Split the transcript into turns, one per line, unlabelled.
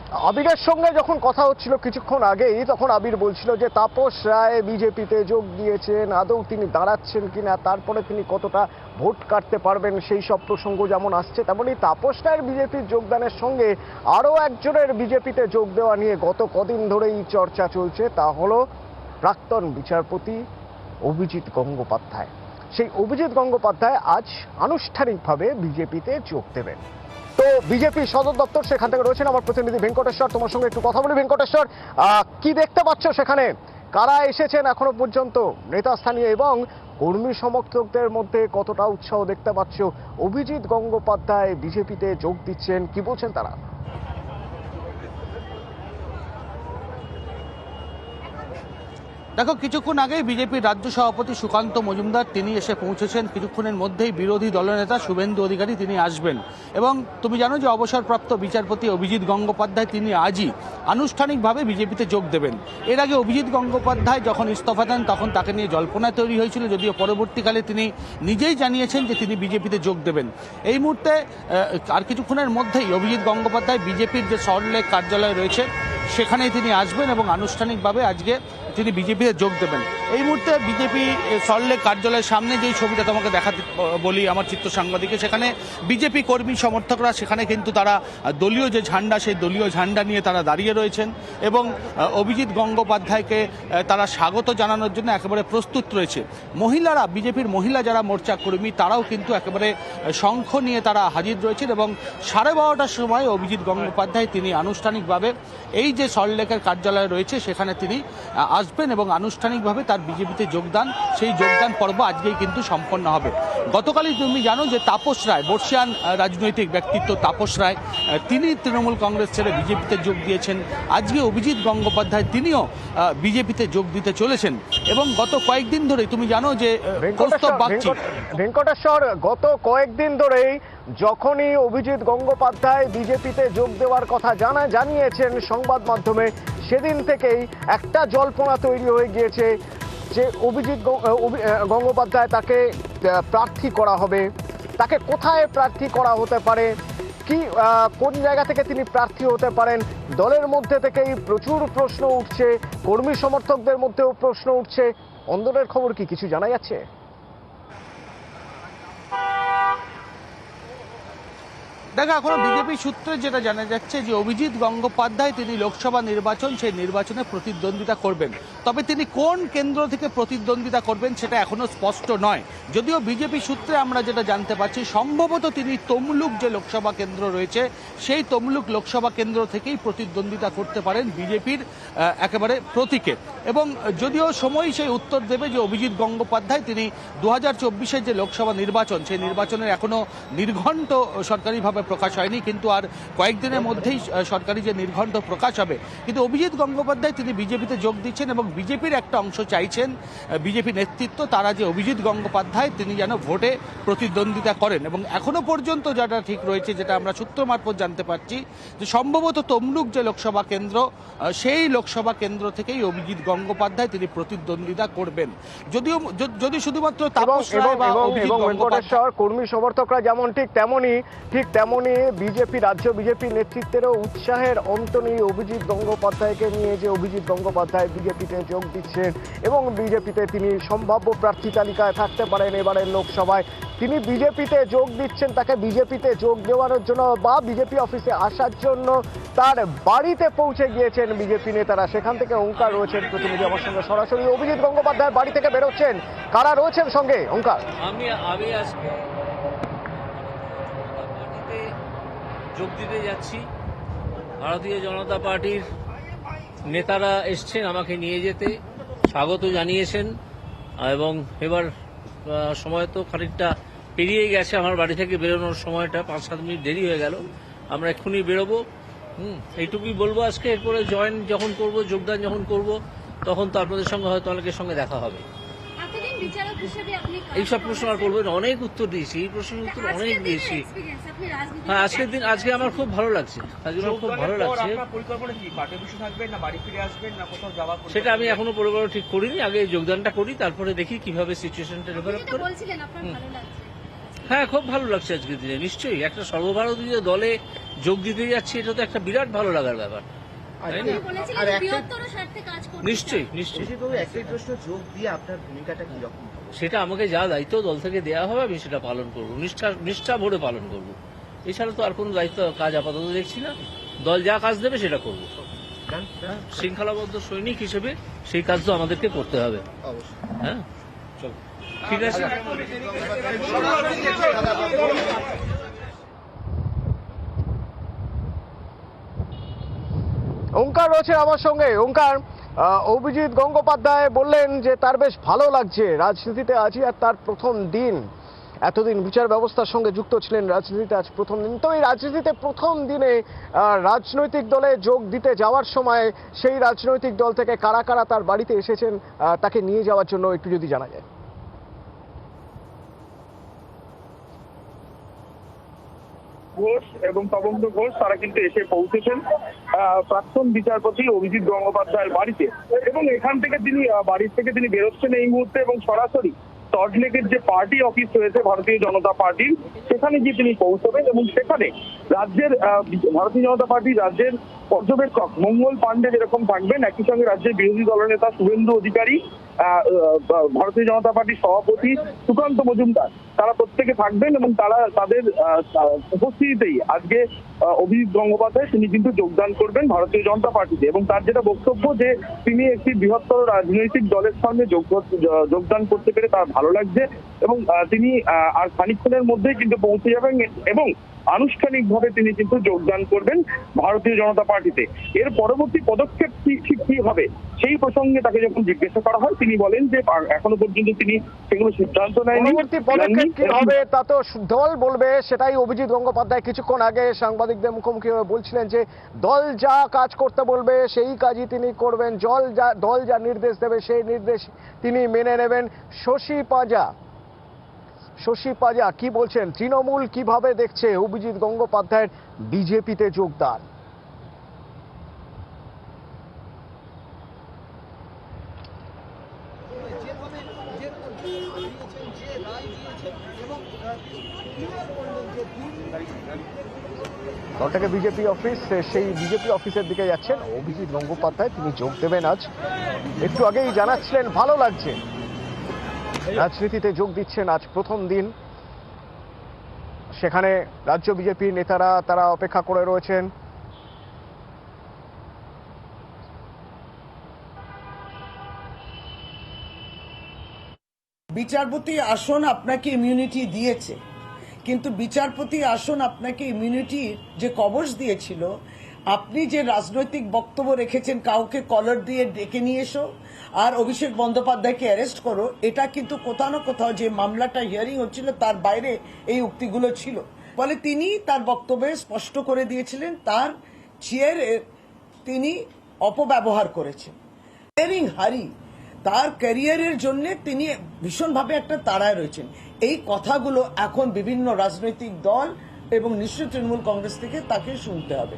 আবিরের সঙ্গে যখন কথা হচ্ছিল কিছুক্ষণ আগেই, তখন আবির বলছিল যে তাপস রায় বিজেপিতে যোগ দিয়েছেন, আদৌ তিনি দাঁড়াচ্ছেন কিনা, তারপরে তিনি কতটা ভোট কাটতে পারবেন, সেই সব প্রসঙ্গ যেমন আসছে, তেমনি তাপস রায়ের বিজেপির যোগদানের সঙ্গে আরও একজনের বিজেপিতে যোগ দেওয়া নিয়ে গত কদিন ধরেই চর্চা চলছে। তা হলো প্রাক্তন বিচারপতি অভিজিৎ গঙ্গোপাধ্যায়। সেই অভিজিৎ গঙ্গোপাধ্যায় আজ আনুষ্ঠানিকভাবে বিজেপিতে যোগ দেবেন। তো বিজেপি সদর দপ্তর, সেখান থেকে রয়েছেন আমার প্রতিনিধি ভেঙ্কটেশ্বর। তোমার সঙ্গে একটু কথা বলি ভেঙ্কটেশ্বর, কি দেখতে পাচ্ছ সেখানে? কারা এসেছেন এখনো পর্যন্ত নেতা স্থানীয়, এবং কর্মী সমর্থকদের মধ্যে কতটা উৎসাহ দেখতে পাচ্ছ? অভিজিৎ গঙ্গোপাধ্যায় বিজেপিতে যোগ দিচ্ছেন, কি বলছেন তারা?
দেখো, কিছুক্ষণ আগেই বিজেপির রাজ্য সভাপতি সুকান্ত মজুমদার তিনি এসে পৌঁছেছেন। কিছুক্ষণের মধ্যেই বিরোধী দলনেতা শুভেন্দু অধিকারী তিনি আসবেন। এবং তুমি জানো যে অবসরপ্রাপ্ত বিচারপতি অভিজিৎ গঙ্গোপাধ্যায় তিনি আজই আনুষ্ঠানিকভাবে বিজেপিতে যোগ দেবেন। এর আগে অভিজিৎ গঙ্গোপাধ্যায় যখন ইস্তফা দেন তখন তাকে নিয়ে জল্পনা তৈরি হয়েছিল, যদিও পরবর্তীকালে তিনি নিজেই জানিয়েছেন যে তিনি বিজেপিতে যোগ দেবেন। এই মুহূর্তে আর কিছুক্ষণের মধ্যেই অভিজিৎ গঙ্গোপাধ্যায় বিজেপির যে সল্টলেক কার্যালয় রয়েছে সেখানেই তিনি আসবেন এবং আনুষ্ঠানিকভাবে আজকে তিনি বিজেপিতে যোগ দেবেন। এই মুহূর্তে বিজেপি সল্টলেক কার্যালয়ের সামনে যেই ছবিটা তোমাকে দেখাতে বলি আমার চিত্র সাংবাদিকে, সেখানে বিজেপি কর্মী সমর্থকরা সেখানে কিন্তু তারা দলীয় যে ঝান্ডা, সেই দলীয় ঝান্ডা নিয়ে তারা দাঁড়িয়ে রয়েছেন এবং অভিজিৎ গঙ্গোপাধ্যায়কে তারা স্বাগত জানানোর জন্য একেবারে প্রস্তুত রয়েছে। মহিলারা, বিজেপির মহিলা যারা মোর্চা কর্মী, তারাও কিন্তু একেবারে শঙ্খ নিয়ে তারা হাজির রয়েছেন এবং 12:30টার সময় অভিজিৎ গঙ্গোপাধ্যায় তিনি আনুষ্ঠানিকভাবে এই যে সল্টলেকের কার্যালয় রয়েছে সেখানে তিনি আসবেন এবং আনুষ্ঠানিকভাবে তার বিজেপিতে যোগদান, সেই যোগদান পর্ব আজকেই কিন্তু সম্পন্ন হবে। গতকালই তুমি জানো যে তাপস রায়, বর্ষিয়ান রাজনৈতিক ব্যক্তিত্ব তাপস রায়, তিনি তৃণমূল কংগ্রেস ছেড়ে বিজেপিতে যোগ দিয়েছেন। আজকে অভিজিৎ গঙ্গোপাধ্যায় তিনিও বিজেপিতে যোগ দিতে চলেছেন এবং গত কয়েকদিন ধরে তুমি জানো যে
ভেঙ্কটেশ্বর, গত কয়েকদিন ধরেই যখনই অভিজিৎ গঙ্গোপাধ্যায় বিজেপিতে যোগ দেওয়ার কথা জানিয়েছেন সংবাদ মাধ্যমে, সেদিন থেকেই একটা জল্পনা তৈরি হয়ে গিয়েছে যে অভিজিৎ গঙ্গোপাধ্যায় তাকে প্রার্থী করা হবে। তাকে কোথায় প্রার্থী করা হতে পারে, কি কোন জায়গা থেকে তিনি প্রার্থী হতে পারেন, দলের মধ্যে থেকেই প্রচুর প্রশ্ন উঠছে, কর্মী সমর্থকদের মধ্যেও প্রশ্ন উঠছে। অন্দরের খবর কি কিছু জানা যাচ্ছে?
দেখো, এখনো বিজেপি সূত্রে যেটা জানা যাচ্ছে যে অভিজিৎ গঙ্গোপাধ্যায় তিনি লোকসভা নির্বাচন, সেই নির্বাচনে প্রতিদ্বন্দ্বিতা করবেন। তবে তিনি কোন কেন্দ্র থেকে প্রতিদ্বন্দ্বিতা করবেন সেটা এখনো স্পষ্ট নয়। যদিও বিজেপি সূত্রে আমরা যেটা জানতে পারছি, সম্ভবত তিনি তমলুক যে লোকসভা কেন্দ্র রয়েছে সেই তমলুক লোকসভা কেন্দ্র থেকেই প্রতিদ্বন্দ্বিতা করতে পারেন বিজেপির একেবারে প্রতীকে। এবং যদিও সময় সেই উত্তর দেবে যে অভিজিৎ গঙ্গোপাধ্যায় তিনি 2024-এর যে লোকসভা নির্বাচন, সেই নির্বাচনের এখনো নির্ঘণ্ট সরকারিভাবে প্রকাশ হয়নি, কিন্তু আর কয়েকদিনের মধ্যেই সরকারি যে নির্ঘণ্ট প্রকাশ হবে। কিন্তু অভিজিৎ গঙ্গোপাধ্যায় তিনি বিজেপিতে যোগ দিচ্ছেন এবং বিজেপির একটা অংশ চাইছেন, বিজেপি নেতৃত্ব তারা, যে অভিজিৎ গঙ্গোপাধ্যায় তিনি যেন ভোটে প্রতিদ্বন্দ্বিতা করেন। এবং এখনো পর্যন্ত যেটা ঠিক রয়েছে, যেটা আমরা সূত্র মারফত জানতে পারছি, যে সম্ভবত তমলুক যে লোকসভা কেন্দ্র, সেই লোকসভা কেন্দ্র থেকেই অভিজিৎ গঙ্গোপাধ্যায় তিনি প্রতিদ্বন্দ্বিতা করবেন। যদিও যদি শুধুমাত্র তাপস রায় বা অভিজিৎ গঙ্গোপাধ্যায়,
কর্মী সমর্থকরা যেমন ঠিক তেমনই বিজেপি, রাজ্য বিজেপি নেতৃত্বেরও উৎসাহের অন্ত নেই অভিজিৎ গঙ্গোপাধ্যায়কে নিয়ে, যে অভিজিৎ গঙ্গোপাধ্যায় বিজেপিতে যোগ দিচ্ছেন এবং বিজেপিতে তিনি সম্ভাব্য প্রার্থী তালিকায় থাকতে পারেন এবারের লোকসভায়। তিনি বিজেপিতে যোগ দিচ্ছেন, তাকে বিজেপিতে যোগ দেওয়ানোর জন্য বা বিজেপি অফিসে আসার জন্য তার বাড়িতে পৌঁছে গিয়েছেন বিজেপি নেতারা। সেখান থেকে ওঙ্কার রয়েছেন প্রতিনিধি আমার সঙ্গে সরাসরি। অভিজিৎ গঙ্গোপাধ্যায়ের বাড়ি থেকে বেরোচ্ছেন, কারা রয়েছেন সঙ্গে? ওঙ্কার,
আমি আজকে যোগ দিতে যাচ্ছি। ভারতীয় জনতা পার্টির নেতারা এসছেন আমাকে নিয়ে যেতে, স্বাগত জানিয়েছেন এবং এবার সময় তো খানিকটা পেরিয়ে গেছে, আমার বাড়ি থেকে বেরোনোর সময়টা 5-7 মিনিট দেরি হয়ে গেল। আমরা এক্ষুনি বেরোবো। এইটুকুই বলবো আজকে। এরপরে জয়েন যখন করব, যোগদান যখন করব, তখন তো আপনাদের সঙ্গে হয়তো অনেকের সঙ্গে দেখা হবে। এইসব প্রশ্ন আর করবেন, অনেক উত্তর দিয়েছি, এই প্রশ্নের উত্তর অনেক দিয়েছি। হ্যাঁ, আজকে আমার খুব ভালো লাগছে, সেটা আমি এখনো পরিকল্পনা ঠিক করিনি। আগে যোগদানটা করি, তারপরে দেখি কিভাবে সিচুয়েশনটা ডেভেলপ করে। হ্যাঁ, খুব ভালো লাগছে আজকের দিনে। নিশ্চয়ই একটা সর্বভারতীয় দলে যোগ দিতে যাচ্ছি, এটা তো একটা বিরাট ভালো লাগার ব্যাপার, তাই না?
আর বৃহত্তর স্বার্থে কাজ করতে
নিশ্চয়ই নিশ্চয়ই।
একটাই প্রশ্ন, যোগ দিয়ে আপনার ভূমিকাটা কি রকম?
সেটা আমাকে যা দায়িত্ব দল থেকে দেওয়া হবে আমি সেটা পালন করবো, নিষ্ঠা ভরে পালন করবো। এছাড়া তো আর কোনো দায়িত্ব কাজ আপাতত দেখছি না। দল যা কাজ দেবে সেটা করবো। শৃঙ্খলাবদ্ধ সৈনিক হিসেবে সেই কাজ তো আমাদেরকে করতে হবে। হ্যাঁ, চলো, ঠিক আছে।
ওঙ্কার রয়েছে আমার সঙ্গে। ওঙ্কার, অভিজিৎ গঙ্গোপাধ্যায় বললেন যে তার বেশ ভালো লাগছে রাজনীতিতে আজই আর তার প্রথম দিন। এতদিন বিচার ব্যবস্থার সঙ্গে যুক্ত ছিলেন, রাজনীতিতে আজ প্রথম দিন। তো এই রাজনীতিতে প্রথম দিনে রাজনৈতিক দলে যোগ দিতে যাওয়ার সময় সেই রাজনৈতিক দল থেকে কারা কারা তার বাড়িতে এসেছেন তাকে নিয়ে যাওয়ার জন্য একটু যদি জানা যায়।
ঘোষ এবং তপন্ত ঘোষ তারা কিন্তু এসে পৌঁছেছেন প্রাক্তন বিচারপতি অভিজিৎ গঙ্গোপাধ্যায়ের বাড়িতে, এবং এখান থেকে তিনি বাড়ি থেকে তিনি বেরোচ্ছেন এই মুহূর্তে এবং সরাসরি সল্টলেকের যে পার্টি অফিস রয়েছে ভারতীয় জনতা পার্টির, সেখানে গিয়ে তিনি পৌঁছবেন এবং সেখানে রাজ্যের ভারতীয় জনতা পার্টির রাজ্যের পর্যবেক্ষক মঙ্গল পাণ্ডে যেরকম থাকবেন, একই সঙ্গে রাজ্যের বিরোধী দলনেতা শুভেন্দু অধিকারী, ভারতীয় জনতা পার্টির সভাপতি সুকান্ত মজুমদার, তারা প্রত্যেকে থাকবেন এবং তারা তাদের উপস্থিতিতেই আজকে অভিজিৎ গঙ্গোপাধ্যায় তিনি কিন্তু যোগদান করবেন ভারতীয় জনতা পার্টিতে। এবং তার যেটা বক্তব্য যে তিনি একটি বৃহত্তর রাজনৈতিক দলের সঙ্গে যোগদান করতে পেরে তার ভালো লাগছে এবং তিনি আর খানিকক্ষণের মধ্যেই কিন্তু পৌঁছে যাবেন এবং আনুষ্ঠানিকভাবে তিনি কিন্তু যোগদান করবেন ভারতীয় জনতা পার্টিতে। এর পরবর্তী পদক্ষেপ কি হবে সেই প্রসঙ্গে তাকে যখন জিজ্ঞাসা করা হয়, তিনি বলেন যে এখনো পর্যন্ত তিনি সেগুলো সিদ্ধান্ত নেয়নি।
পরবর্তী পদক্ষেপ কি হবে তা তো দল বলবে, সেটাই অভিজিৎ গঙ্গোপাধ্যায় কিছুক্ষণ আগে সাংবাদিকদের মুখোমুখি হয়ে বলছিলেন যে দল যা কাজ করতে বলবে সেই কাজই তিনি করবেন, দল যা নির্দেশ দেবে সেই নির্দেশ তিনি মেনে নেবেন। শশী পাজা কি বলছেন, তৃণমূল কিভাবে দেখছে অভিজিৎ গঙ্গোপাধ্যায়ের বিজেপিতে যোগদান? দলটাকে বিজেপি অফিস, সেই বিজেপি অফিসের দিকে যাচ্ছেন অভিজিৎ গঙ্গোপাধ্যায়, তিনি যোগ দেবেন আজ। একটু আগেই জানাচ্ছিলেন ভালো লাগছে, রাজনীতিতে যোগ দিচ্ছেন আজ প্রথম দিন। সেখানে রাজ্য বিজেপির নেতারা তারা অপেক্ষা করে রয়েছেন।
বিচারপতি আসন আপনাকে ইমিউনিটি দিয়েছে, কিন্তু বিচারপতি আসন আপনাকে ইমিউনিটির যে কবচ দিয়েছিল, আপনি যে রাজনৈতিক বক্তব্য রেখেছেন কাউকে কলার দিয়ে ডেকে নিয়ে এসো আর অভিষেক বন্দ্যোপাধ্যায়কে অ্যারেস্ট করো, এটা কিন্তু কোথাও না কোথাও যে মামলাটা হিয়ারিং হচ্ছিল তার বাইরে এই উক্তিগুলো ছিল। ফলে তিনি তার বক্তব্যে স্পষ্ট করে দিয়েছিলেন তার চেয়ারের তিনি অপব্যবহার করেছেন। তার ক্যারিয়ারের জন্য তিনি ভীষণভাবে একটা তাড়ায় রয়েছেন। এই কথাগুলো এখন বিভিন্ন রাজনৈতিক দল এবং নিশ্চয় তৃণমূল কংগ্রেস থেকে তাকে শুনতে হবে।